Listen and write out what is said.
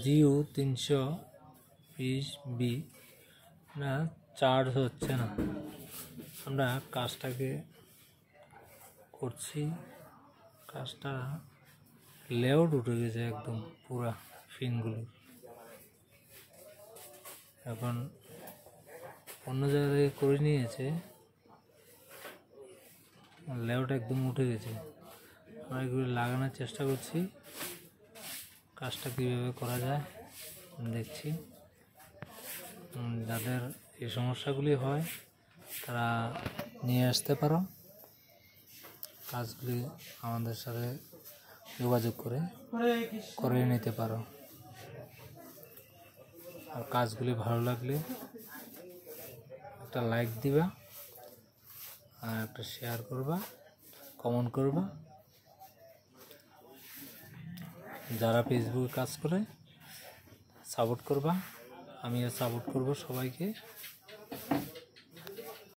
Jio 320B না charge হচ্ছে না। আমরা কাজটাকে করছি, কাজটা লেআউট উঠে গেছে একদম পুরা ফিনগুলো। এখন অন্য জায়গা থেকে করে নিয়েছে, লেআউট একদম উঠে গেছে। আমরা এগুলো লাগানোর চেষ্টা করছি, কাজটা কীভাবে করা যায় দেখছি। যাদের এই সমস্যাগুলি হয় তারা নিয়ে আসতে পারো, কাজগুলি আমাদের সাথে যোগাযোগ করে নিতে পারো। আর কাজগুলি ভালো লাগলে একটা লাইক দিবা, আর একটা শেয়ার করবা, কমেন্ট করবা। যারা ফেসবুকে কাজ করে সাপোর্ট করবা, আমিও সাপোর্ট করব সবাইকে।